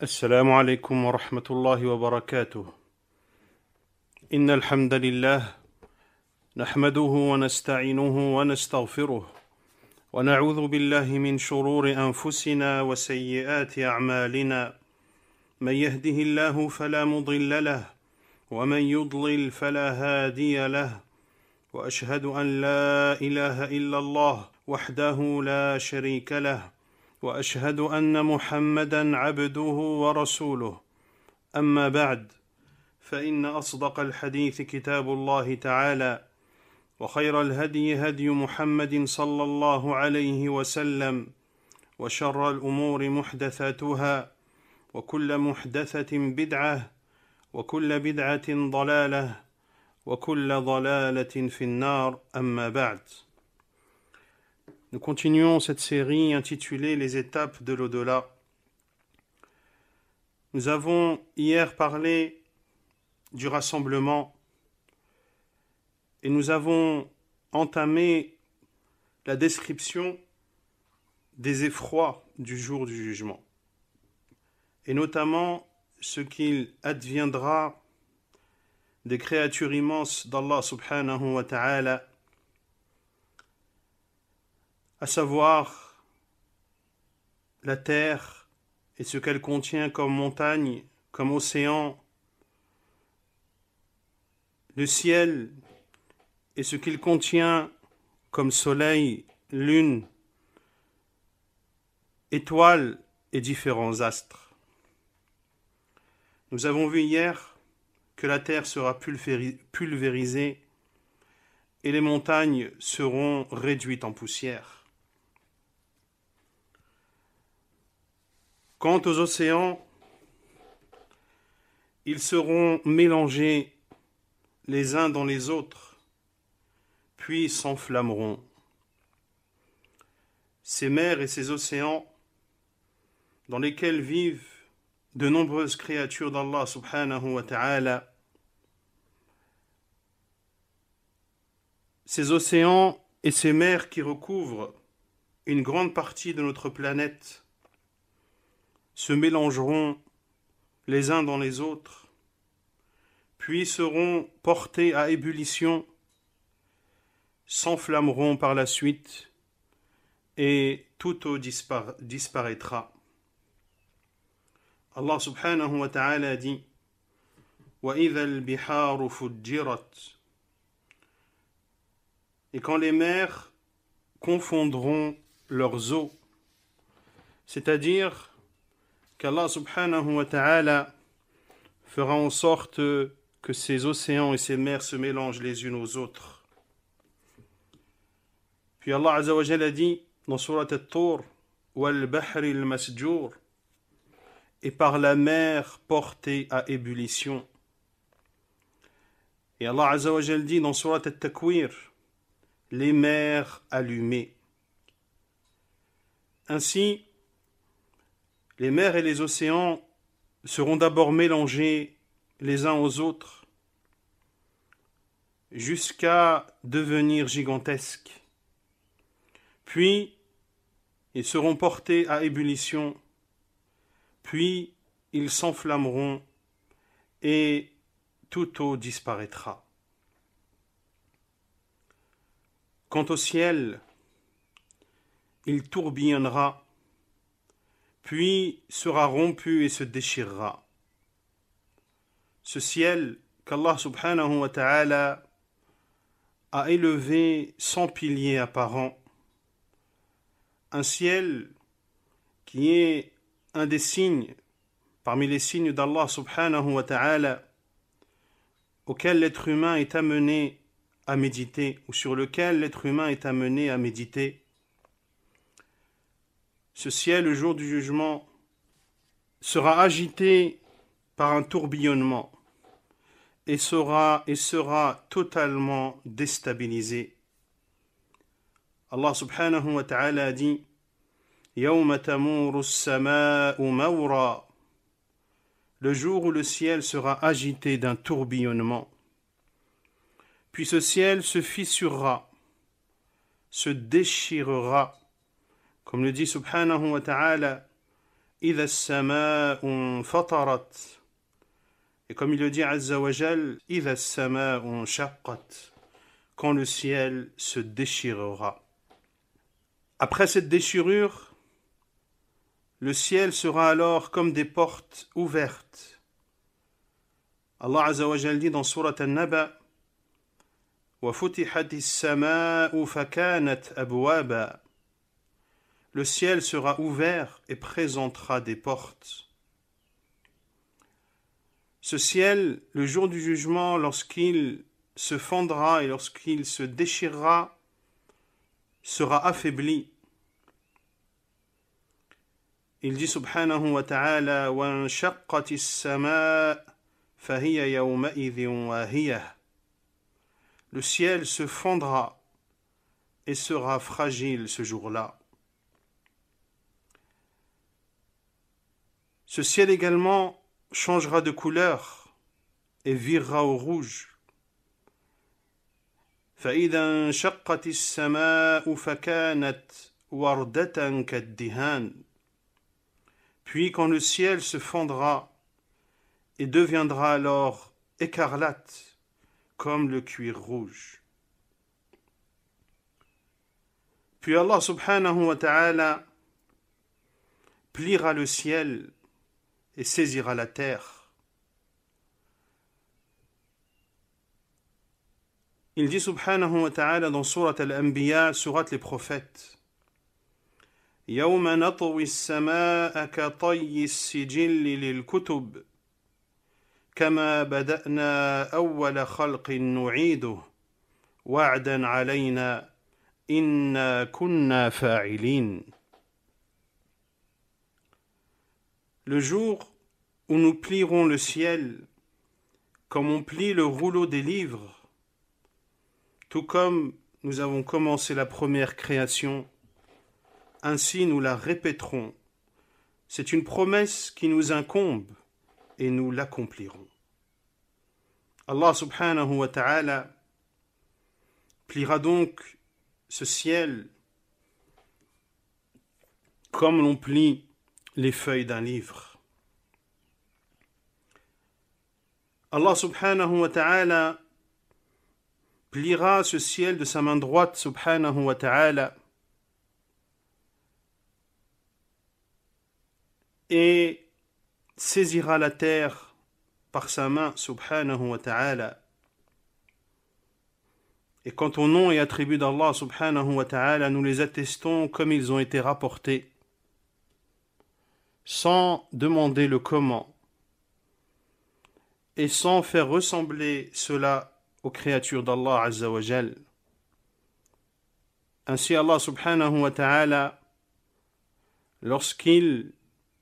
السلام عليكم ورحمة الله وبركاته. إن الحمد لله نحمده ونستعينه ونستغفره ونعوذ بالله من شرور أنفسنا وسيئات أعمالنا. من يهده الله فلا مضل له ومن يضلل فلا هادي له وأشهد أن لا إله إلا الله وحده لا شريك له وأشهد أن محمدًا عبده ورسوله. أما بعد فإن أصدق الحديث كتاب الله تعالى وخير الهدي هدي محمد صلى الله عليه وسلم وشر الأمور محدثاتها وكل محدثة بدعة وكل بدعة ضلالة وكل ضلالة في النار. أما بعد. Nous continuons cette série intitulée « Les étapes de l'au-delà ». Nous avons hier parlé du rassemblement et nous avons entamé la description des effrois du jour du jugement et notamment ce qu'il adviendra des créatures immenses d'Allah subhanahu wa ta'ala, à savoir la terre et ce qu'elle contient comme montagne, comme océan, le ciel et ce qu'il contient comme soleil, lune, étoiles et différents astres. Nous avons vu hier que la terre sera pulvérisée et les montagnes seront réduites en poussière. Quant aux océans, ils seront mélangés les uns dans les autres, puis s'enflammeront. Ces mers et ces océans, dans lesquels vivent de nombreuses créatures d'Allah subhanahu wa ta'ala, ces océans et ces mers qui recouvrent une grande partie de notre planète se mélangeront les uns dans les autres, puis seront portés à ébullition, s'enflammeront par la suite, et toute eau disparaîtra. Allah subhanahu wa ta'ala dit وَإِذَا الْبِحَارُ فُجِّرَتْ. Et quand les mers confondront leurs eaux, c'est-à-dire qu'Allah subhanahu wa ta'ala fera en sorte que ces océans et ces mers se mélangent les unes aux autres. Puis Allah azza wa jalla a dit dans Surat At-Tur wal bahri al-masjour, et par la mer portée à ébullition. Et Allah azza wa jalla dit dans Surat At-Takwir, les mers allumées. Ainsi, les mers et les océans seront d'abord mélangés les uns aux autres jusqu'à devenir gigantesques. Puis, ils seront portés à ébullition, puis ils s'enflammeront et toute eau disparaîtra. Quant au ciel, il tourbillonnera, puis sera rompu et se déchirera. Ce ciel qu'Allah subhanahu wa ta'ala a élevé sans piliers apparents, un ciel qui est un des signes, parmi les signes d'Allah subhanahu wa ta'ala, auquel l'être humain est amené à méditer, ou sur lequel l'être humain est amené à méditer. Ce ciel, le jour du jugement, sera agité par un tourbillonnement et sera totalement déstabilisé. Allah subhanahu wa ta'ala a dit يَوْمَ تَمُورُ السَّمَاءُ مَوْرًا. Le jour où le ciel sera agité d'un tourbillonnement. Puis ce ciel se fissurera, se déchirera, comme le dit subhanahu wa ta'ala, إذا السماء انفطرت. Et comme il le dit Azza wa Jal, إذا السماء انشقت, quand le ciel se déchirera. Après cette déchirure, le ciel sera alors comme des portes ouvertes. Allah Azza wa Jal dit dans Surat An-Naba, وَفُتِحَتِ السَّمَاءُ فَكَانَتْ أَبْوَابًا. Le ciel sera ouvert et présentera des portes. Ce ciel, le jour du jugement, lorsqu'il se fendra et lorsqu'il se déchirera, sera affaibli. Il dit subhanahu wa ta'ala وَانشَقَّتِ السَّمَاءُ فَهِيَ يَوْمَئِذٍ وَاهِيَةٌ. Le ciel se fendra et sera fragile ce jour-là. Ce ciel également changera de couleur et virera au rouge. فَإِذَا انشَقَّتِ السَّمَاءُ فَكَانَتْ وَرْدَةً كَالدِّهَانِ. Puis quand le ciel se fendra et deviendra alors écarlate comme le cuir rouge. Puis Allah subhanahu wa ta'ala pliera le ciel et saisira la terre. Il dit subhanahu wa ta'ala dans Surat Al-Anbiya, Surat les prophètes, يوم نطوي السماء كطي السجل للكتب كما بدأنا أول خلق نعيده وعدا علينا إنا كنا فاعلين. Le jour où nous plierons le ciel comme on plie le rouleau des livres, tout comme nous avons commencé la première création, ainsi nous la répéterons. C'est une promesse qui nous incombe et nous l'accomplirons. Allah subhanahu wa ta'ala pliera donc ce ciel comme l'on plie les feuilles d'un livre. Allah subhanahu wa ta'ala pliera ce ciel de sa main droite subhanahu wa ta'ala et saisira la terre par sa main subhanahu wa ta'ala. Et quant aux noms et attributs d'Allah subhanahu wa ta'ala, nous les attestons comme ils ont été rapportés, sans demander le comment, et sans faire ressembler cela aux créatures d'Allah azza wa jal. Ainsi Allah subhanahu wa ta'ala, lorsqu'il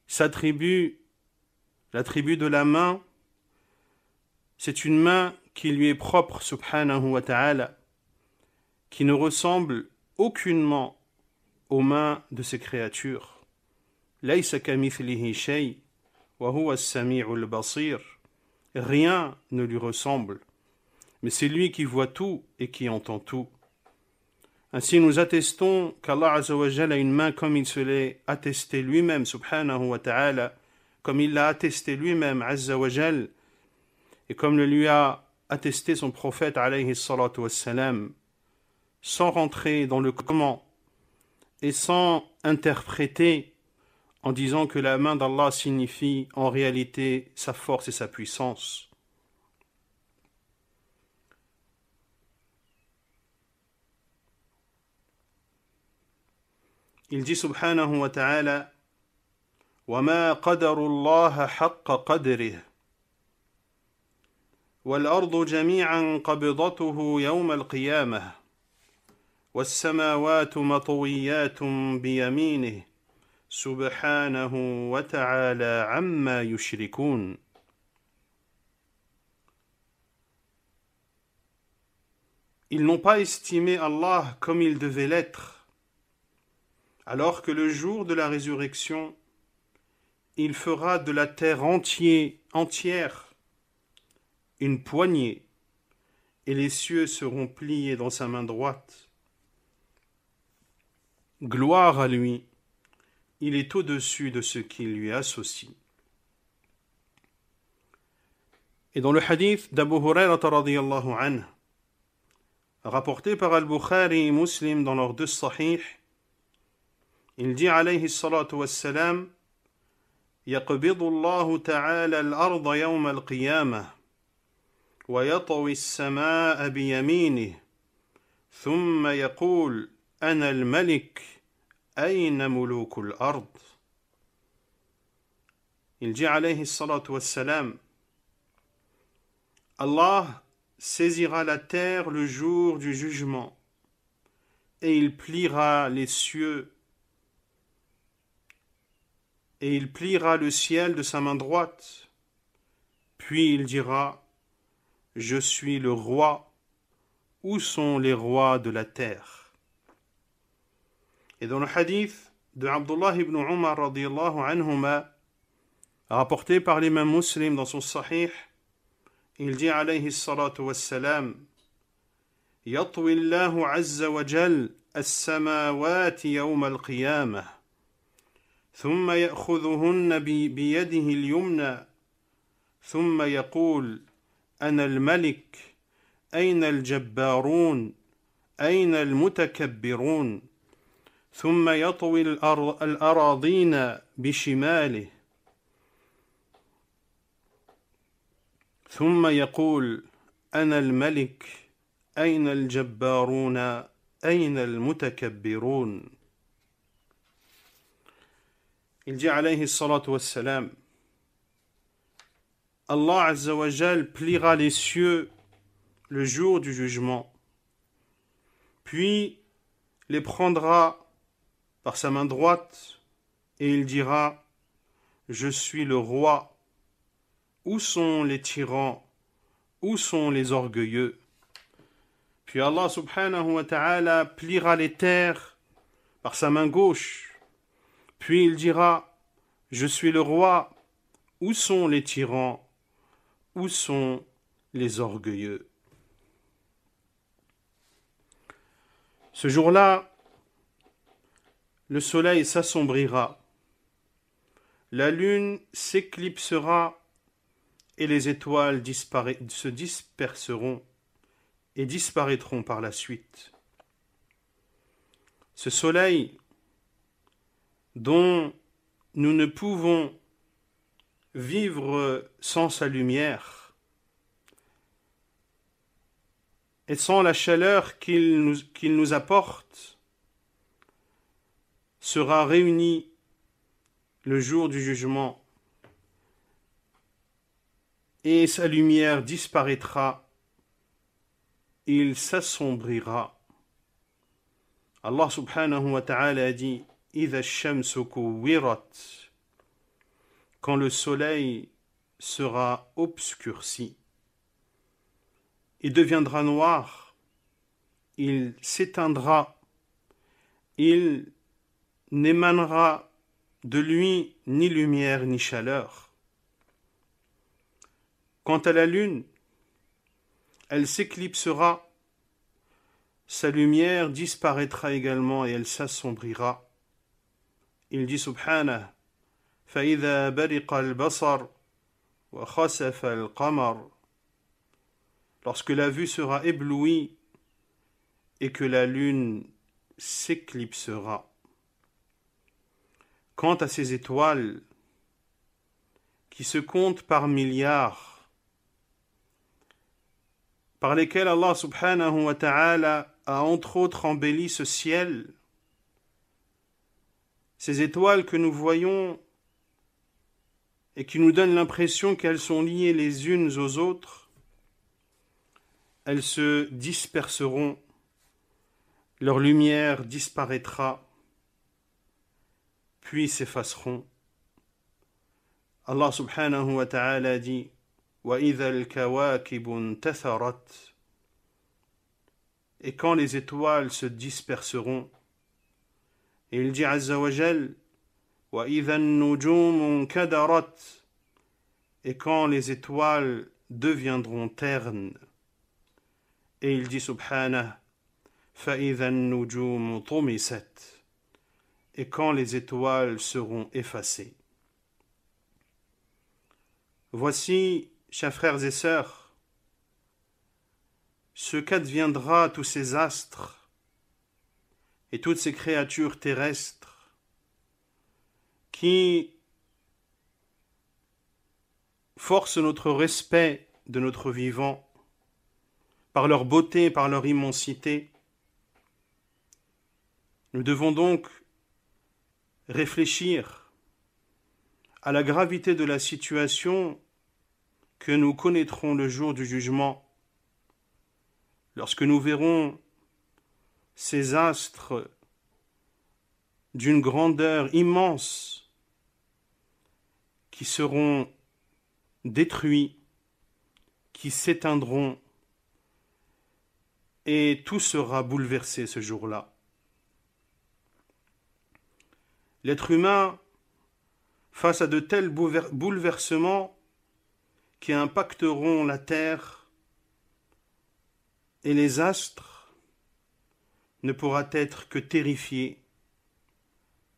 s'attribue l'attribut de la main, c'est une main qui lui est propre subhanahu wa ta'ala, qui ne ressemble aucunement aux mains de ses créatures. Laysa kamithlihi shay wa huwa as-sami'ul basir. Rien ne lui ressemble, mais c'est lui qui voit tout et qui entend tout. Ainsi nous attestons qu'Allah azza wa jalla a une main comme il se l'est attesté lui-même subhanahu wa ta'ala, comme il l'a attesté lui-même azza wa jalla, et comme le lui a attesté son prophète alayhi salatu wassalam, sans rentrer dans le comment et sans interpréter en disant que la main d'Allah signifie en réalité sa force et sa puissance. Il dit subhanahu wa ta'ala وَمَا قَدَرُ اللَّهَ حَقَّ قَدْرِهِ وَالْأَرْضُ جَمِيعًا قَبِضَتُهُ يَوْمَ الْقِيَامَةِ وَالسَّمَاوَاتُ مَطْوِيَّاتٌ بِيَمِينِهِ سُبْحَانَهُ وَتَعَالَى عَمَّا يُشْرِكُونَ. Ils n'ont pas estimé Allah comme il devait l'être, alors que le jour de la résurrection, il fera de la terre entière une poignée, et les cieux seront pliés dans sa main droite. Gloire à lui, il est au-dessus de ce qui lui associe. Et dans le hadith d'Abu Hurayrata radiyallahu anhu, rapporté par Al-Bukhari et Muslim dans leurs deux sahih, il dit alayhi salatu wassalam: يقبض الله تعالى الأرض يوم القيامة ويطوي السماء بيمينه ثم يقول أنا الملك أين ملوك الأرض. Il dit alayhi salatu wassalam: Allah saisira la terre le jour du jugement et il pliera les cieux et il pliera le ciel de sa main droite. Puis il dira: je suis le roi. Où sont les rois de la terre? Et dans le hadith de Abdullah ibn Umar radiyallahu anhuma, rapporté par l'imam Muslim dans son sahih, il dit alayhi salatu wassalam: يطوي الله عز وجل السماوات يوم القيامة ثم يأخذهن بيده اليمنى ثم يقول أنا الملك أين الجبارون أين المتكبرون ثم يطوي الأراضين بشماله ثم يقول أنا الملك أين الجبارون أين المتكبرون. Il dit alayhi salatu wassalam: Allah Azza wa Jal pliera les cieux le jour du jugement, puis les prendra par sa main droite et il dira: je suis le roi. Où sont les tyrans? Où sont les orgueilleux? Puis Allah subhanahu wa ta'ala pliera les terres par sa main gauche, puis il dira: je suis le roi. Où sont les tyrans? Où sont les orgueilleux? Ce jour-là, le soleil s'assombrira, la lune s'éclipsera et les étoiles se disperseront et disparaîtront par la suite. Ce soleil dont nous ne pouvons vivre sans sa lumière et sans la chaleur qu'il nous apporte, sera réuni le jour du jugement et sa lumière disparaîtra, il s'assombrira. Allah subhanahu wa ta'ala a dit: إِذَا الشَّمْسُ كُوِّرَتْ, quand le soleil sera obscurci, il deviendra noir, il s'éteindra, il n'émanera de lui ni lumière ni chaleur. Quant à la lune, elle s'éclipsera, sa lumière disparaîtra également et elle s'assombrira. Il dit subhanahu: فَإِذَا بَرِقَ الْبَصَرُ وَخَسَفَ الْقَمَرُ, lorsque la vue sera éblouie et que la lune s'éclipsera. Quant à ces étoiles qui se comptent par milliards, par lesquelles Allah subhanahu wa ta'ala a entre autres embelli ce ciel, ces étoiles que nous voyons et qui nous donnent l'impression qu'elles sont liées les unes aux autres, elles se disperseront, leur lumière disparaîtra, puis s'effaceront. Allah subhanahu wa ta'ala dit: وَإِذَا الْكَوَاكِبُ انْتَثَرَتْ, et quand les étoiles se disperseront. Et il dit azza wa jal: وَإِذَا النُّجُومُ انْكَدَرَتْ, et quand les étoiles deviendront ternes. Et il dit subhanahu: فَإِذَا النُّجُومُ طُمِسَتْ, et quand les étoiles seront effacées. Voici, chers frères et sœurs, ce qu'adviendra tous ces astres et toutes ces créatures terrestres qui forcent notre respect de notre vivant par leur beauté, par leur immensité. Nous devons donc réfléchir à la gravité de la situation que nous connaîtrons le jour du jugement, lorsque nous verrons ces astres d'une grandeur immense qui seront détruits, qui s'éteindront, et tout sera bouleversé ce jour-là. L'être humain, face à de tels bouleversements qui impacteront la terre et les astres, ne pourra être que terrifié,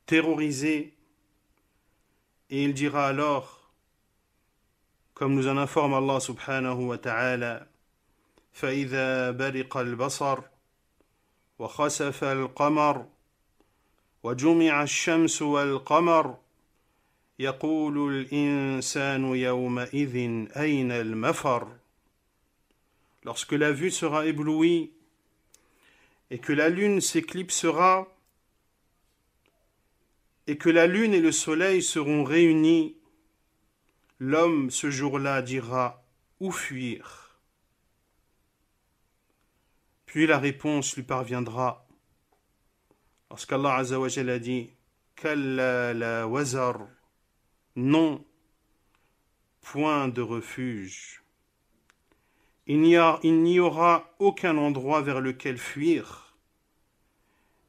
terrorisé, et il dira alors, comme nous en informe Allah subhanahu wa ta'ala, فَإِذَا بَرِقَ الْبَصَرُ وَخَسَفَ الْقَمَرُ وَجُمِعَ الشَّمْسُ وَالْقَمَرُ يَقُولُ الْإِنسَانُ يَوْمَئِذٍ أَيْنَ الْمَفَرُ. Lorsque la vue sera éblouie et que la lune s'éclipsera et que la lune et le soleil seront réunis, l'homme ce jour-là dira « Où fuir ?» Puis la réponse lui parviendra lorsqu'Allah Azza wa Jalla a dit « Kalla la wazar » non, point de refuge. Il n'y aura aucun endroit vers lequel fuir.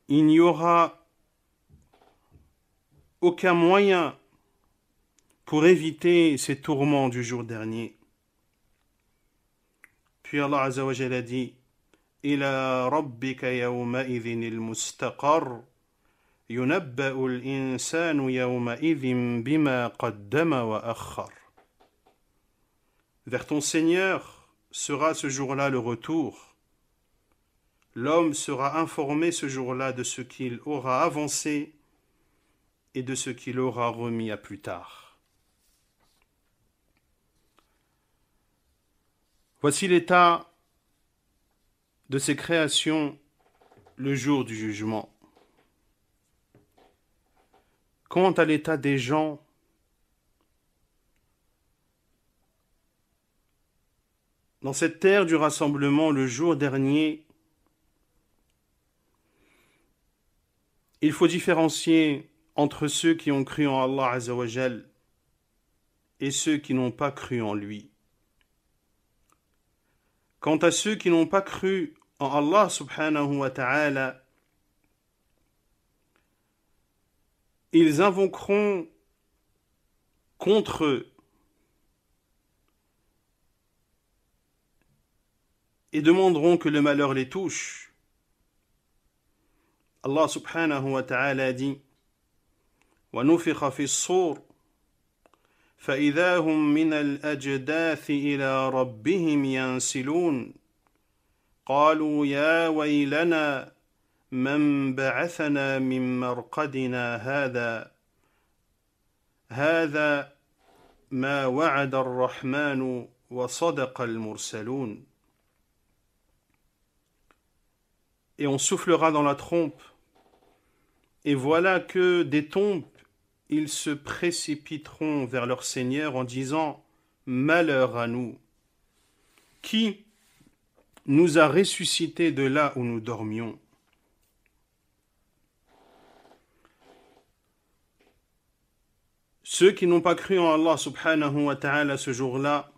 Il n'y aura aucun moyen pour éviter ces tourments du jour dernier. Puis Allah Azza wa Jalla dit إِلَى رَبِّكَ يَوْمَئِذٍ الْمُسْتَقَرُّ يُنَبَّأُ الْإِنسَانُ يَوْمَئِذٍ بِمَا قَدَّمَ وَأَخَّرَ. Vers ton Seigneur sera ce jour-là le retour. L'homme sera informé ce jour-là de ce qu'il aura avancé et de ce qu'il aura remis à plus tard. Voici l'état de ces créations le jour du jugement. Quant à l'état des gens, dans cette terre du rassemblement le jour dernier, il faut différencier entre ceux qui ont cru en Allah Azza wa Jal et ceux qui n'ont pas cru en lui. Quant à ceux qui n'ont pas cru en Allah subhanahu wa ta'ala, ils invoqueront contre eux et demanderont que le malheur les touche. Allah subhanahu wa ta'ala dit وَنُفِخَ فِي الصُّورِ فَإِذَا هُمْ مِنَ الْأَجْدَاثِ إِلَى رَبِّهِمْ يَنْسِلُونَ قَالُوا يَا وَيْلَنَا مَنْ بَعَثَنَا مِنْ مَرْقَدِنَا هَذَا مَا وَعَدَ الرَّحْمَنُ وَصَدَقَ الْمُرْسَلُونَ. Et on soufflera dans la trompe, et voilà que des tombes, ils se précipiteront vers leur Seigneur en disant « Malheur à nous ! Qui nous a ressuscités de là où nous dormions ?» Ceux qui n'ont pas cru en Allah subhanahu wa ta'ala ce jour-là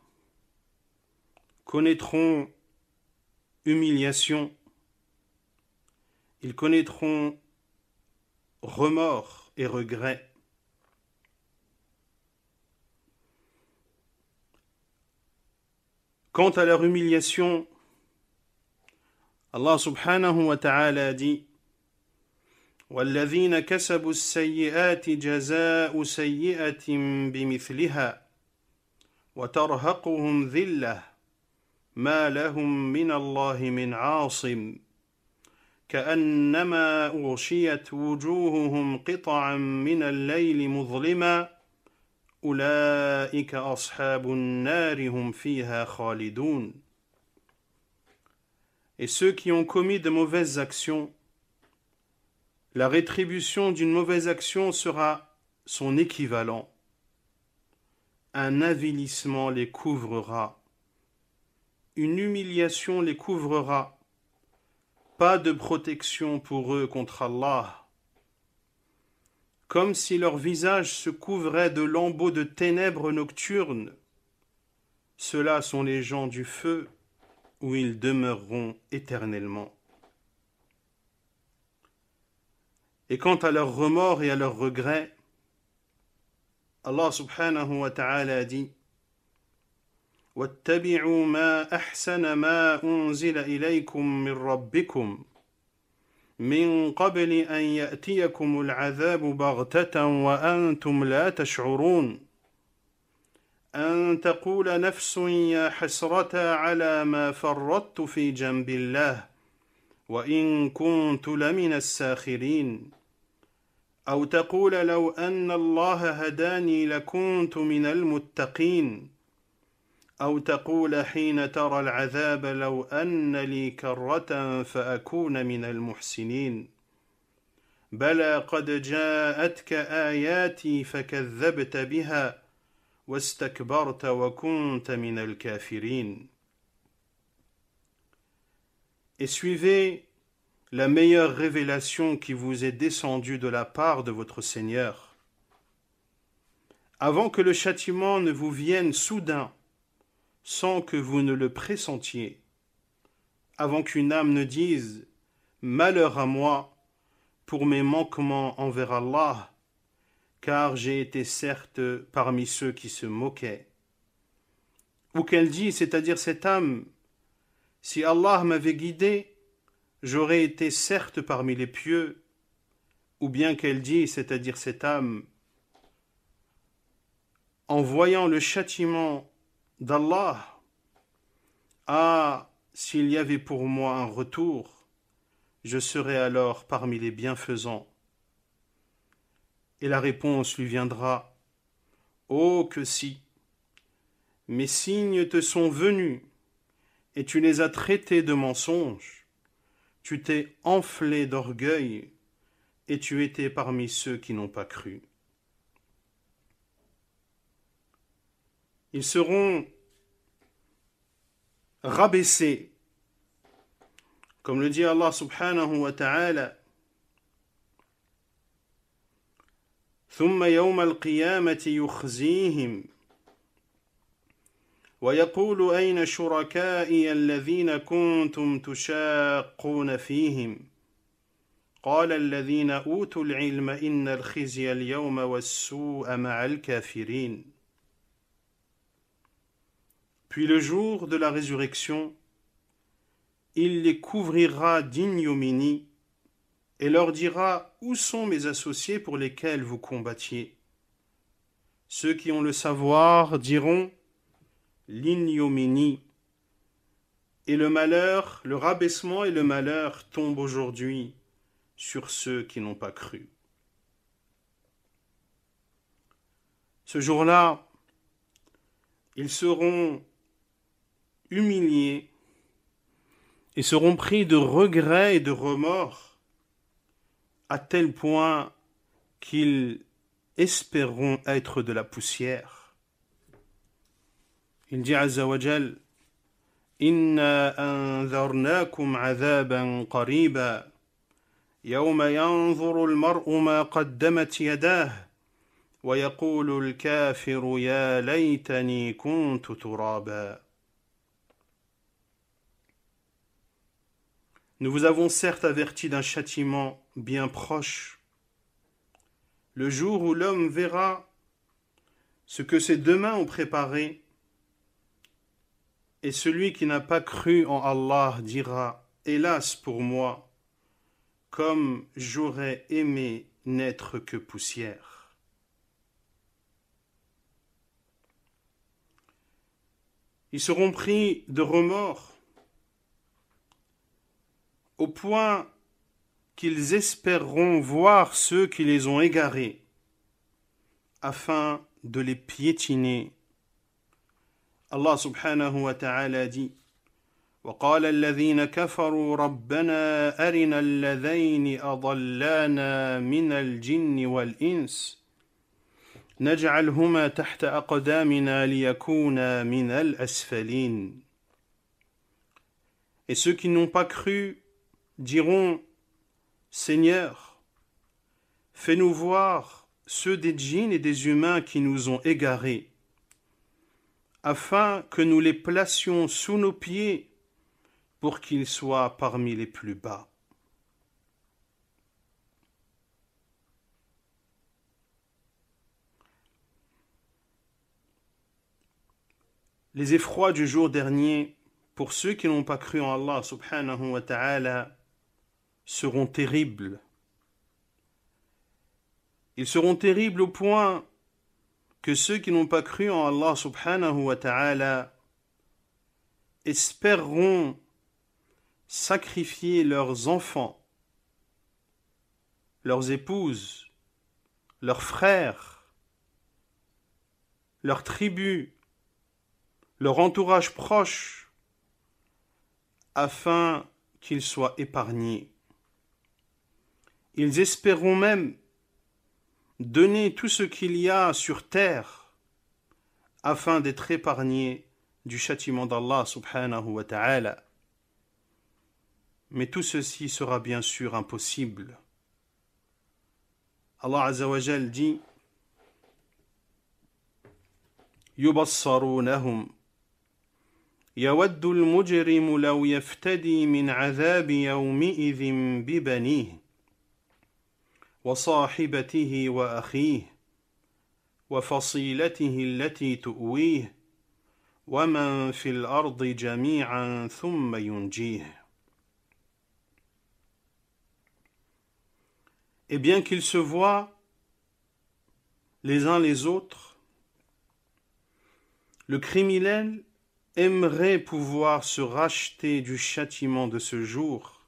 connaîtront humiliation, ils connaîtront remords et regrets. Quant à leur humiliation, Allah subhanahu wa ta'ala dit والذين كسبوا السيئات جزاء سيئة بمثلها وترهقهم ذلة ما لهم من الله من عاصم كأنما أغشيت وجوههم قطعا من الليل مظلما أولئك أصحاب النار هم فيها خالدون. Et ceux qui ont commis de mauvaises actions, la rétribution d'une mauvaise action sera son équivalent. Un avilissement les couvrera, une humiliation les couvrera, pas de protection pour eux contre Allah. Comme si leur visage se couvrait de lambeaux de ténèbres nocturnes, ceux-là sont les gens du feu où ils demeureront éternellement. Et quant à leur remords et à leurs regrets, Allah subhanahu wa ta'ala dit وَاتَّبِعُوا مَا أَحْسَنَ مَا أُنزِلَ إِلَيْكُم مِّن رَّبِّكُمْ مِن قَبْلِ أَن يَأْتِيَكُمُ الْعَذَابُ بَغْتَةً وَأَنتُمْ لَا تَشْعُرُونَ أَن تَقُولَ نَفْسٌ يَا حَسْرَتَا عَلَى مَا فَرَّطتُ فِي جَنبِ اللَّهِ وَإِن كُنتُ لَمِنَ السَّاخِرِينَ أو تقول لو أن الله هداني لكنت من المتقين أو تقول حين ترى العذاب لو أن لي كرة فأكون من المحسنين بلى قد جاءتك آياتي فكذبت بها واستكبرت وكنت من الكافرين. Et suivez la meilleure révélation qui vous est descendue de la part de votre Seigneur, avant que le châtiment ne vous vienne soudain, sans que vous ne le pressentiez, avant qu'une âme ne dise « Malheur à moi pour mes manquements envers Allah, car j'ai été certes parmi ceux qui se moquaient. » Ou qu'elle dit, c'est-à-dire cette âme, « Si Allah m'avait guidé, j'aurais été certes parmi les pieux, » ou bien qu'elle dit, c'est-à-dire cette âme, en voyant le châtiment d'Allah, « Ah, s'il y avait pour moi un retour, je serais alors parmi les bienfaisants. » Et la réponse lui viendra, « Oh que si, mes signes te sont venus, et tu les as traités de mensonges. Tu t'es enflé d'orgueil et tu étais parmi ceux qui n'ont pas cru. » Ils seront rabaissés, comme le dit Allah subhanahu wa ta'ala, ثم يوم القيامة يخزيهم ويقول أين شركائي الذين كنتم تشاقون فيهم قال الذين أوتوا العلم إن الخزي اليوم والسوء مع الكافرين. Puis le jour de la résurrection, il les couvrira d'ignominie et leur dira « Où sont mes associés pour lesquels vous combattiez ?» Ceux qui ont le savoir diront « L'ignominie et le malheur, le rabaissement et le malheur tombent aujourd'hui sur ceux qui n'ont pas cru. » Ce jour-là, ils seront humiliés et seront pris de regrets et de remords à tel point qu'ils espéreront être de la poussière. Il dit Azza wa Jal, Inna anzarnakum azaban qariba, yawma yanzuru al-mar'u ma qaddamat yadah, wa yaqulu al-kafiru ya laytani kuntu turaba. Nous vous avons certes averti d'un châtiment bien proche, le jour où l'homme verra ce que ses deux mains ont préparé, et celui qui n'a pas cru en Allah dira « Hélas pour moi, comme j'aurais aimé n'être que poussière. Ils seront pris de remords au point qu'ils espéreront voir ceux qui les ont égarés afin de les piétiner. Allah subhanahu wa ta'ala dit وقال الذين كفروا ربنا أرنا اللذين أضلانا من الجن والإنس نجعلهما تحت أقدامنا ليكونا من الأسفلين. Et ceux qui n'ont pas cru diront Seigneur, fais-nous voir ceux des djinns et des humains qui nous ont égarés, afin que nous les placions sous nos pieds pour qu'ils soient parmi les plus bas. Les effrois du jour dernier, pour ceux qui n'ont pas cru en Allah subhanahu wa ta'ala, seront terribles. Ils seront terribles au point que ceux qui n'ont pas cru en Allah subhanahu wa ta'ala espéreront sacrifier leurs enfants, leurs épouses, leurs frères, leurs tribus, leur entourage proche, afin qu'ils soient épargnés. Ils espéreront même donner tout ce qu'il y a sur terre afin d'être épargnés du châtiment d'Allah subhanahu wa ta'ala. Mais tout ceci sera bien sûr impossible. Allah azza wa jal dit يبصرونهم يود المجرم لو يفتدي من عذاب يومئذ ببنيه وصاحبته وأخيه وفصيلته التي تؤويه ومن في الأرض جميعا ثم ينجيه. Et bien qu'ils se voient les uns les autres, le criminel aimerait pouvoir se racheter du châtiment de ce jour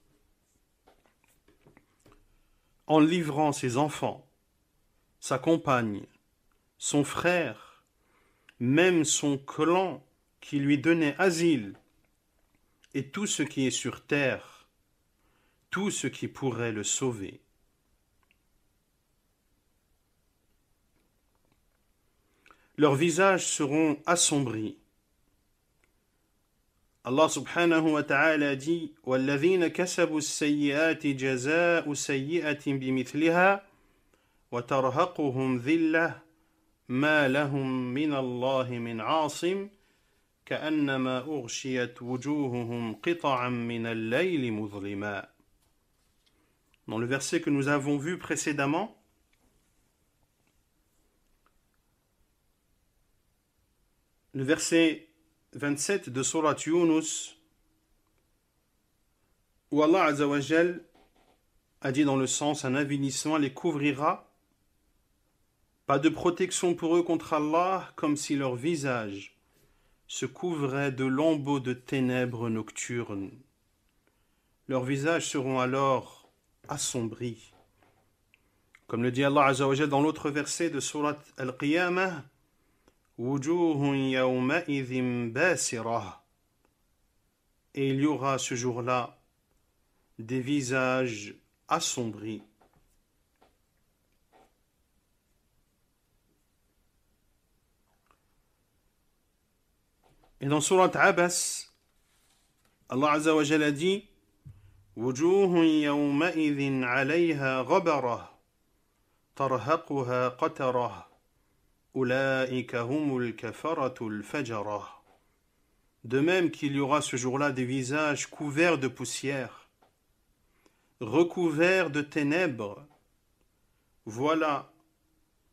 en livrant ses enfants, sa compagne, son frère, même son clan qui lui donnait asile, et tout ce qui est sur terre, tout ce qui pourrait le sauver. Leurs visages seront assombris. Allah subhanahu wa ta'ala dit وَالَّذِينَ كَسَبُوا السَّيِّئَاتِ جَزَاءُ سَيِّئَةٍ بِمِثْلِهَا وَتَرْهَقُهُمْ ذِلَّةٌ مَا لَهُم مِّنَ اللَّهِ مِنْ عَاصِمٍ كَأَنَّمَا أُغْشِيَتْ وُجُوهُهُمْ قِطَعًا مِّنَ اللَّيْلِ مُظْلِمًا. Dans le verset que nous avons vu précédemment, le verset 27 de Surat Yunus, où Allah Azza wa Jal a dit dans le sens un avilissement les couvrira, pas de protection pour eux contre Allah, comme si leur visage se couvrait de lambeaux de ténèbres nocturnes. Leurs visages seront alors assombris. Comme le dit Allah Azza wa Jal dans l'autre verset de Surat Al-Qiyamah, وُجُوهٌ يَوْمَئِذٍ بَاسِرَةٌ. Et il y aura ce jour-là des visages assombris. Et dans Surat Abas, Allah Azza wa Jalla dit وُجُوهٌ يَوْمَئِذٍ عَلَيْهَا غَبَرَةٌ تَرْهَقُهَا قَتَرَةٌ أُولَئِكَ هُمُ الْكَفَرَةُ الْفَجَرَةُ. De même qu'il y aura ce jour-là des visages couverts de poussière, recouverts de ténèbres. Voilà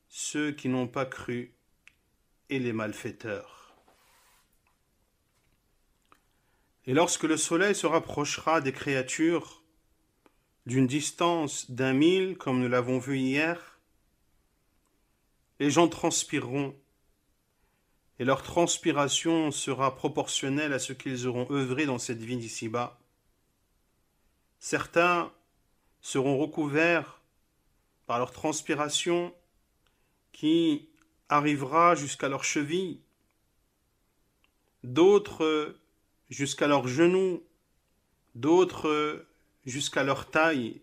ceux qui n'ont pas cru et les malfaiteurs. Et lorsque le soleil se rapprochera des créatures, d'une distance d'1 mille, comme nous l'avons vu hier, les gens transpireront et leur transpiration sera proportionnelle à ce qu'ils auront œuvré dans cette vie d'ici-bas. Certains seront recouverts par leur transpiration qui arrivera jusqu'à leurs chevilles, d'autres jusqu'à leurs genoux, d'autres jusqu'à leur taille,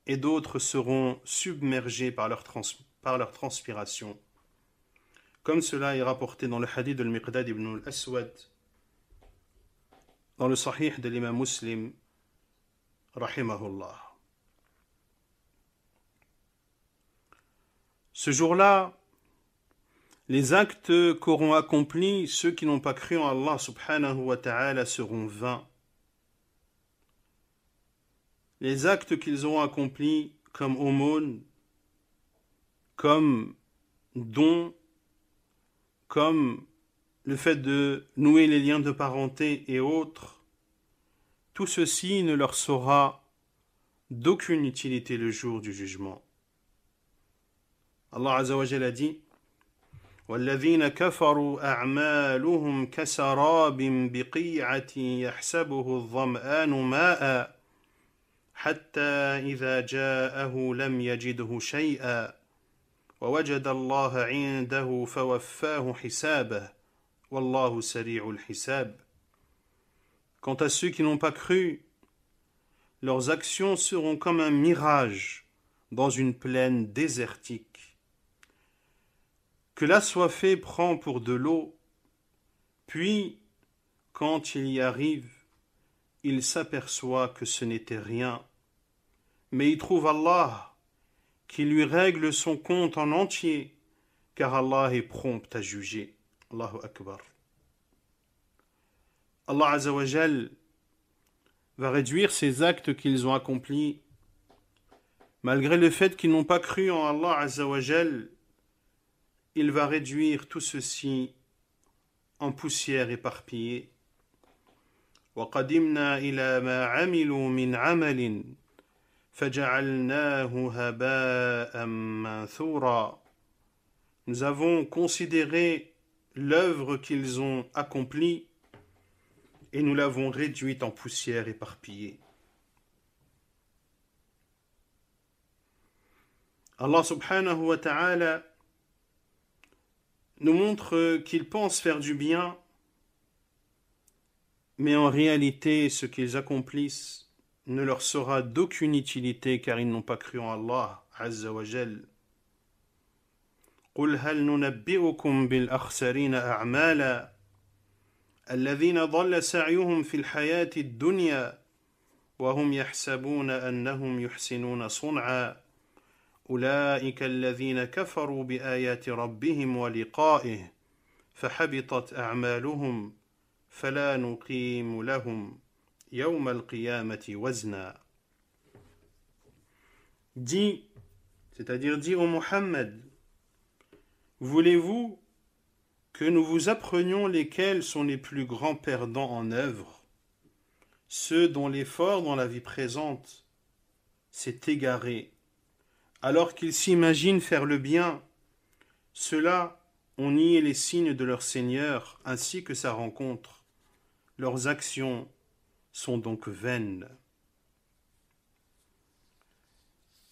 et d'autres seront submergés par leur transpiration. Comme cela est rapporté dans le hadith de Al-Miqdad ibn al-Aswad, dans le sahih de l'imam Muslim, rahimahullah. Ce jour-là, les actes qu'auront accomplis ceux qui n'ont pas cru en Allah subhanahu wa ta'ala seront vains. Les actes qu'ils auront accomplis comme aumône, comme don, comme le fait de nouer les liens de parenté et autres, tout ceci ne leur sera d'aucune utilité le jour du jugement. Allah Azza wa Jalla dit وَالَّذِينَ كَفَرُوا أَعْمَالُهُمْ كَسَرَابٍ بِقِيعَةٍ يَحْسَبُهُ الظَّمْآنُ مَاءً حَتَّى إِذَا جَاءَهُ لَمْ يَجِدْهُ شَيْئًا وَوَجَدَ اللَّهَ عِندَهُ فَوَفَّاهُ حِسَابَهُ وَاللَّهُ سَرِيعُ الْحِسَابِ. Quant à ceux qui n'ont pas cru, leurs actions seront comme un mirage dans une plaine désertique. Que l'assoiffé prend pour de l'eau, puis, quand il y arrive, il s'aperçoit que ce n'était rien, mais il trouve Allah qui lui règle son compte en entier, car Allah est prompt à juger. Allahu Akbar. Allah Azza wa Jal va réduire ces actes qu'ils ont accomplis, malgré le fait qu'ils n'ont pas cru en Allah Azza wa Jal. Il va réduire tout ceci en poussière éparpillée. وَقَدِمْنَا إِلَى مَا عَمِلُوا مِنْ عَمَلٍ فَجَعَلْنَاهُ هَبَاءً مَنْثُورًا. Nous avons considéré l'œuvre qu'ils ont accomplie et nous l'avons réduite en poussière éparpillée. Allah subhanahu wa ta'ala nous montre qu'ils pensent faire du bien, mais en réalité, ce qu'ils accomplissent ne leur sera d'aucune utilité car ils n'ont pas cru en Allah Azza wa Jal. قُلْ هَلْ نُنَبِّئُكُمْ بِالْأَخْسَرِينَ أَعْمَالًا الَّذِينَ ضَلَّ سَعْيُهُمْ فِي الْحَيَاةِ الدُّنْيَا وَهُمْ يَحْسَبُونَ أَنَّهُمْ يُحْسِنُونَ صُنْعًا أولئك الذين كفروا بآيات ربهم ولقائه فحبطت أعمالهم فلا نقيم لهم يوم القيامة وزنا. Dis, c'est-à-dire dis au Muhammad, voulez-vous que nous vous apprenions lesquels sont les plus grands perdants en œuvre, ceux dont l'effort dans la vie présente s'est égaré alors qu'ils s'imaginent faire le bien, ceux-là ont nié les signes de leur Seigneur ainsi que sa rencontre. Leurs actions sont donc vaines.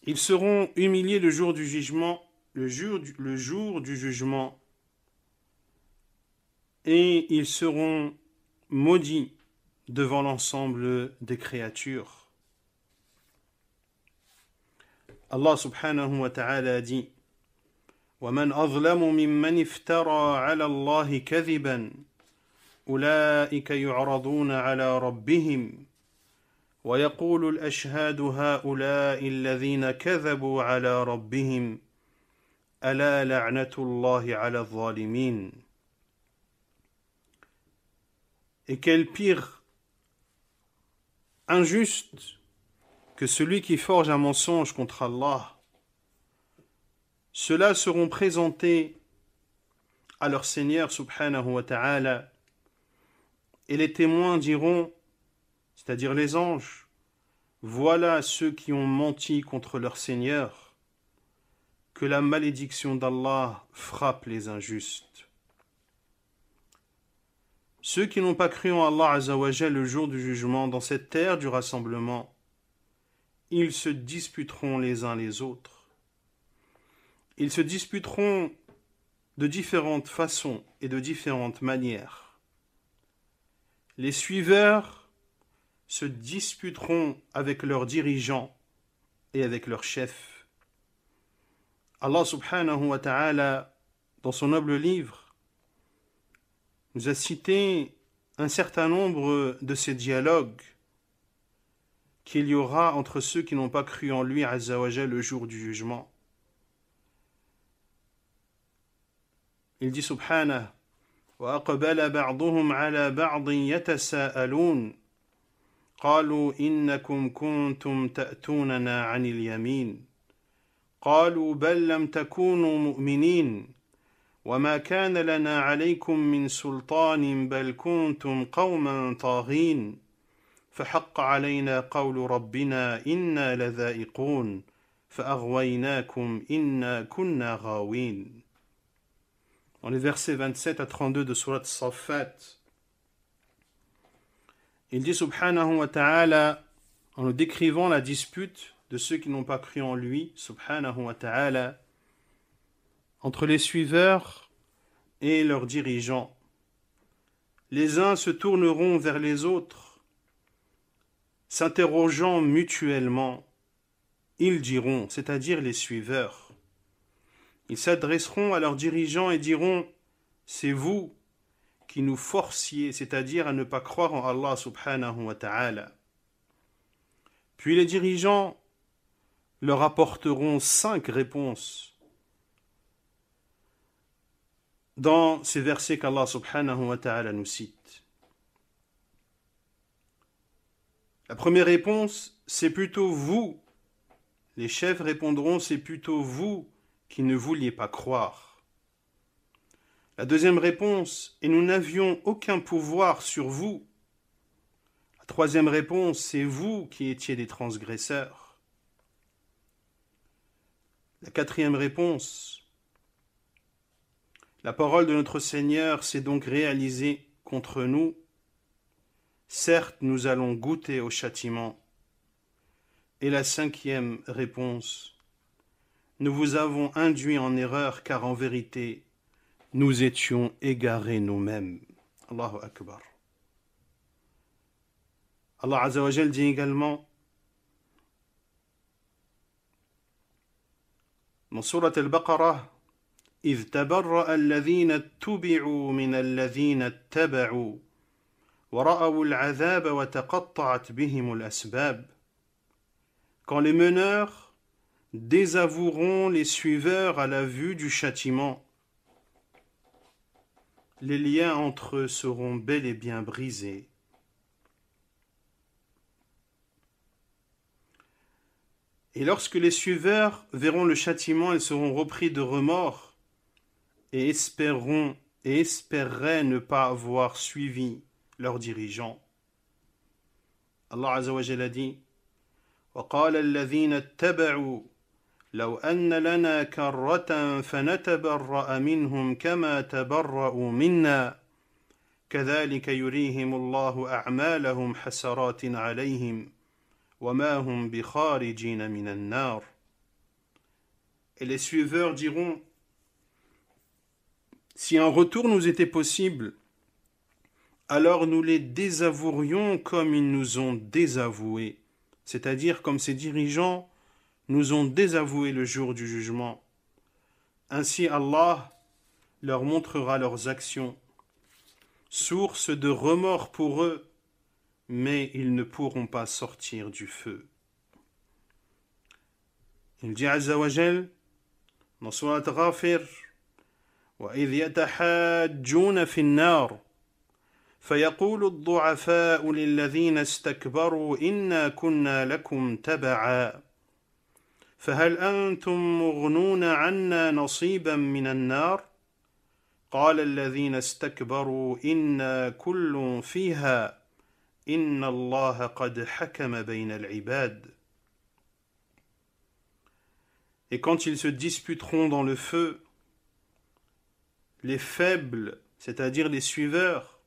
Ils seront humiliés le jour du jugement, le jour du jugement, et ils seront maudits devant l'ensemble des créatures. Allah subhanahu wa ta'ala dit وَمَنْ أَظْلَمُ مِمَّنِ افْتَرَى عَلَى اللَّهِ كَذِبًا أُولَئِكَ يُعْرَضُونَ عَلَى رَبِّهِمْ وَيَقُولُ الْأَشْهَادُ هَؤُلَاءِ الَّذِينَ كَذَبُوا عَلَى رَبِّهِمْ أَلَا لَعْنَةُ اللَّهِ عَلَى الظَّالِمِينَ. Et quel pire injuste que celui qui forge un mensonge contre Allah. Ceux-là seront présentés à leur Seigneur subhanahu wa ta'ala et les témoins diront, c'est-à-dire les anges, Voilà ceux qui ont menti contre leur Seigneur, que la malédiction d'Allah frappe les injustes. Ceux qui n'ont pas cru en Allah Azzawajal le jour du jugement, dans cette terre du rassemblement, ils se disputeront les uns les autres. Ils se disputeront de différentes façons et de différentes manières. Les suiveurs se disputeront avec leurs dirigeants et avec leurs chefs. Allah subhanahu wa ta'ala, dans son noble livre, nous a cité un certain nombre de ces dialogues qu'il y aura entre ceux qui n'ont pas cru en lui Azza wa Jal le jour du jugement. Il dit subhanahu وَأَقْبَلَ بَعْضُهُمْ عَلَى بَعْضٍ يَتَسَاءَلُونَ قالوا إنكم كنتم تأتوننا عن اليمين قالوا بل لم تكونوا مؤمنين وما كان لنا عليكم من سلطان بل كنتم قوما طاغين فحق علينا قول ربنا إنا لذائقون فأغويناكم إنا كنا غاوين. Dans les versets 27 à 32 de Surat Saffat, il dit subhanahu wa ta'ala, en nous décrivant la dispute de ceux qui n'ont pas cru en lui, subhanahu wa ta'ala, entre les suiveurs et leurs dirigeants. Les uns se tourneront vers les autres, s'interrogeant mutuellement. Ils diront, c'est-à-dire les suiveurs, ils s'adresseront à leurs dirigeants et diront, c'est vous qui nous forciez, c'est-à-dire à ne pas croire en Allah subhanahu wa ta'ala. Puis les dirigeants leur apporteront 5 réponses dans ces versets qu'Allah subhanahu wa ta'ala nous cite. La première réponse, c'est plutôt vous. Les chefs répondront, c'est plutôt vous qui ne vouliez pas croire. La deuxième réponse, et nous n'avions aucun pouvoir sur vous. La troisième réponse, c'est vous qui étiez des transgresseurs. La quatrième réponse, la parole de notre Seigneur s'est donc réalisée contre nous. Certes, nous allons goûter au châtiment. Et la cinquième réponse, nous vous avons induit en erreur car en vérité, nous étions égarés nous-mêmes. Allahu Akbar. Allah Azza wa Jal dit également dans Surat Al-Baqarah إِذْ تَبَرَّأَ الَّذِينَ اتُّبِعُوا مِنَ الَّذِينَ اتَّبَعُوا وَرَأَوُا الْعَذَابَ وَتَقَطَّعَتْ بِهِمُ الْأَسْبَابِ. Quand les meneurs désavoueront les suiveurs à la vue du châtiment, les liens entre eux seront bel et bien brisés. Et lorsque les suiveurs verront le châtiment, ils seront repris de remords et espéreraient ne pas avoir suivi leurs dirigeants. Allah Azza wa Jalla dit وَقَالَ الَّذِينَ اتَّبَعُوا لو أن لنا كرة فنتبرأ منهم كما تبرأوا منا كذلك يريهم الله أعمالهم حسرات عليهم وما هم بخارجين من النار. Et les suiveurs diront, si un retour nous était possible, alors nous les désavouerions comme ils nous ont désavoués, c'est-à-dire comme ces dirigeants nous ont désavoués le jour du jugement. Ainsi Allah leur montrera leurs actions, source de remords pour eux, mais ils ne pourront pas sortir du feu. Il dit Azza wa Jal dans Surat Ghafir وَإِذْ يَتَحَاجُّونَ فِي النَّارِ فيقول الضعفاء للذين استكبروا إنا كنا لكم تبعا فهل أنتم مغنون عنا نصيبا من النار قال الذين استكبروا إنا كل فيها Inna Allah qad hakama bayna al-ibad. Et quand ils se disputeront dans le feu, les faibles, c'est-à-dire les suiveurs,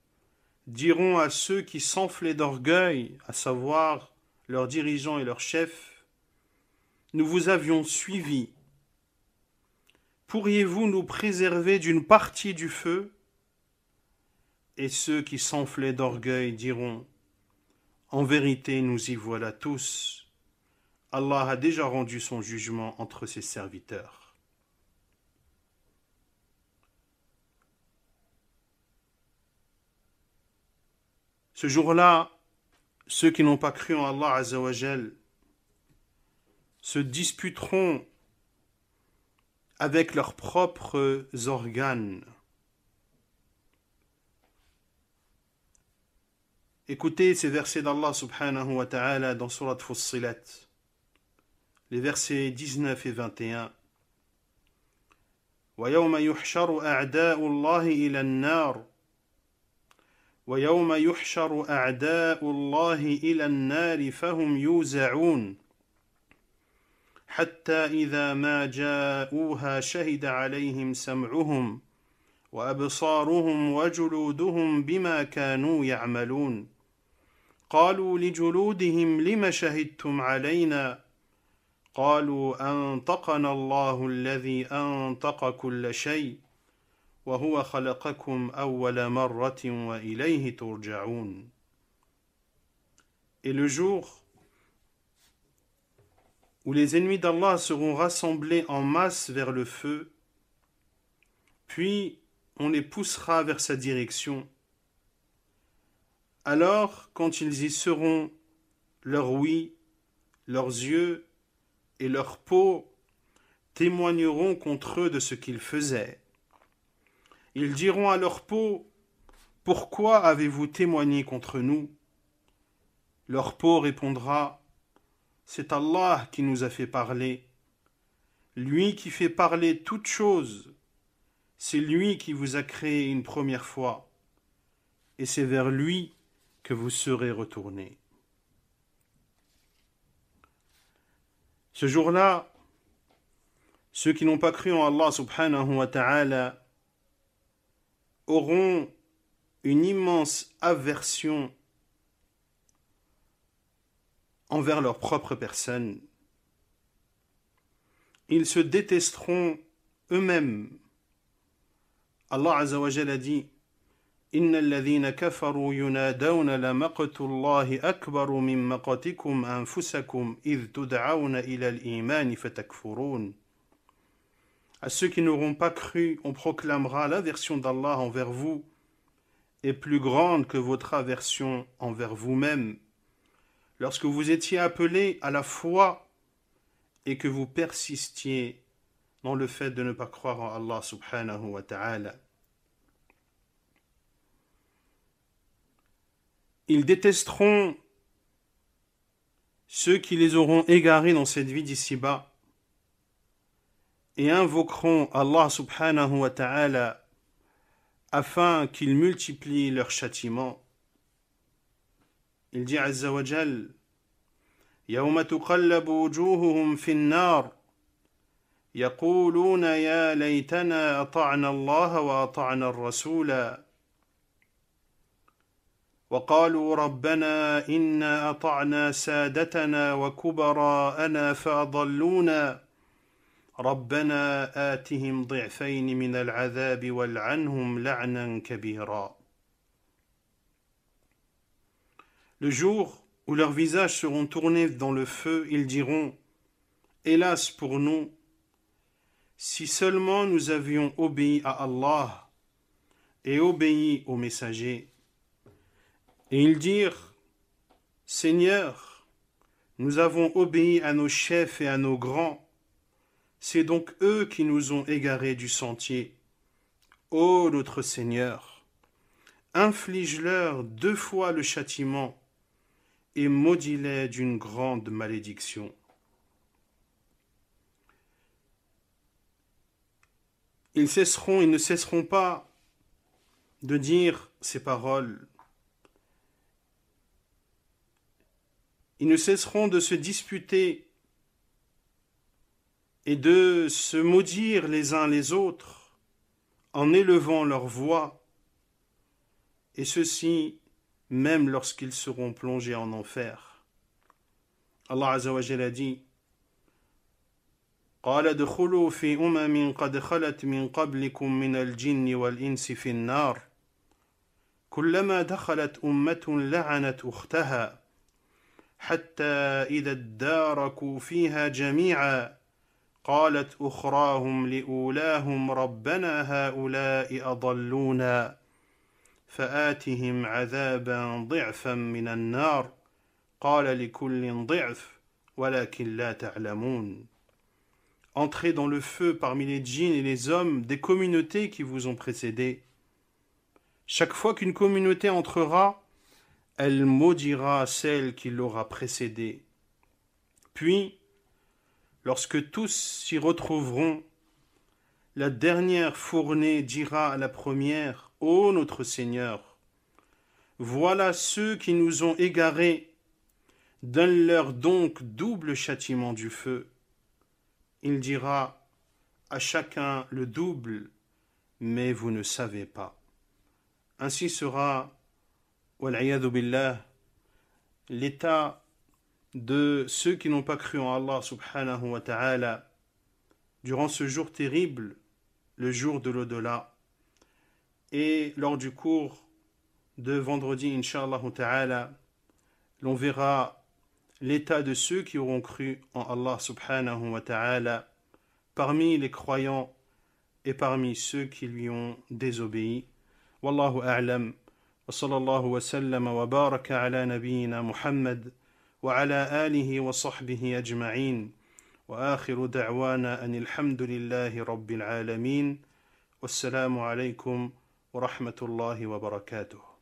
diront à ceux qui s'enflaient d'orgueil, à savoir leurs dirigeants et leurs chefs, nous vous avions suivis. Pourriez-vous nous préserver d'une partie du feu? Et ceux qui s'enflaient d'orgueil diront, en vérité, nous y voilà tous. Allah a déjà rendu son jugement entre ses serviteurs. Ce jour-là, ceux qui n'ont pas cru en Allah Azza wa Jal se disputeront avec leurs propres organes. Écoutez ces versets d'Allah subhanahu wa ta'ala dans Surat Fussilat, les versets 19 et 21. وَيَوْمَ يُحْشَرُ أَعْدَاءُ اللَّهِ إِلَى النَّارِ وَيَوْمَ يُحْشَرُ أَعْدَاءُ اللَّهِ إِلَى النَّارِ فَهُمْ يُوزَعُونَ حتى إذا ما جاءوها شهد عليهم سمعهم وأبصارهم وجلودهم بما كانوا يعملون قالوا لجلودهم لم شهدتم علينا قالوا أنطقنا الله الذي أنطق كل شيء وهو خلقكم أول مرة وإليه ترجعون. Et le jour où les ennemis d'Allah seront rassemblés en masse vers le feu, puis on les poussera vers sa direction. Alors, quand ils y seront, leur ouïe, leurs yeux et leur peau témoigneront contre eux de ce qu'ils faisaient. Ils diront à leur peau, « Pourquoi avez-vous témoigné contre nous ?» Leur peau répondra, « C'est Allah qui nous a fait parler. Lui qui fait parler toutes choses, c'est lui qui vous a créé une première fois, et c'est vers lui que vous serez retournés. » Ce jour-là, ceux qui n'ont pas cru en Allah subhanahu wa ta'ala auront une immense aversion envers leur propre personne. Ils se détesteront eux-mêmes. Allah Azza wa Jalla dit إن الذين كفروا ينادون لمقت الله أكبر من مقتكم أنفسكم إذ تدعون إلى الإيمان فتكفرون. À ceux qui n'auront pas cru, on proclamera l'aversion d'Allah envers vous est plus grande que votre aversion envers vous-même lorsque vous étiez appelés à la foi et que vous persistiez dans le fait de ne pas croire en Allah subhanahu wa ta'ala. Ils détesteront ceux qui les auront égarés dans cette vie d'ici-bas et invoqueront Allah subhanahu wa ta'ala afin qu'il multiplie leur châtiment. Il dit Azza wa Jal يوم تقلب وجوههم في النار يقولون يا ليتنا أطعنا الله وأطعنا الرسول وقالوا ربنا إنا أطعنا سادتنا وكبراءنا فأضلونا ربنا آتهم ضعفين من العذاب والعنهم لعنا كبيرا. Le jour où leurs visages seront tournés dans le feu, ils diront « Hélas pour nous, si seulement nous avions obéi à Allah et obéi aux messagers. » Et ils dirent « Seigneur, nous avons obéi à nos chefs et à nos grands. C'est donc eux qui nous ont égarés du sentier. Ô notre Seigneur, inflige-leur 2 fois le châtiment et maudis-les d'une grande malédiction. » Ils ne cesseront pas de dire ces paroles Ils ne cesseront de se disputer et de se maudire les uns les autres en élevant leur voix, et ceci même lorsqu'ils seront plongés en enfer. Allah Azza wa Jalla dit: قال ادخلوا في قد خلت من قبلكم من الجن والإنس في النار كلما دخلت أمة لعنت أختها حتى إذا اداركوا فيها جميعا قالت أخراهم لأولاهم ربنا هؤلاء أضلونا فآتهم عذابا ضعفا من النار قال لكل ضعف ولكن لا تعلمون. Entrez dans le feu parmi les djinns et les hommes des communautés qui vous ont précédés. Chaque fois qu'une communauté entrera, elle maudira celle qui l'aura précédée. Puis, lorsque tous s'y retrouveront, la dernière fournée dira à la première: Ô notre Seigneur, voilà ceux qui nous ont égarés, donne-leur donc double châtiment du feu. Il dira à chacun le double, mais vous ne savez pas. Ainsi sera, wal'iyadhu billah, l'état de ceux qui n'ont pas cru en Allah subhanahu wa ta'ala durant ce jour terrible, le jour de l'au-delà. Et lors du cours de vendredi, Inch'Allah ta'ala, l'on verra l'état de ceux qui auront cru en Allah subhanahu wa ta'ala parmi les croyants et parmi ceux qui lui ont désobéi. Wallahu a'lam. Wa sallallahu wa sallam wa baraka ala nabiyyina Muhammad wa ala alihi wa sahbihi ajma'in. Wa akhiru da'wana anil hamdulillahi rabbil alamin. Wassalamu alaykum wa rahmatullahi wa barakatuh.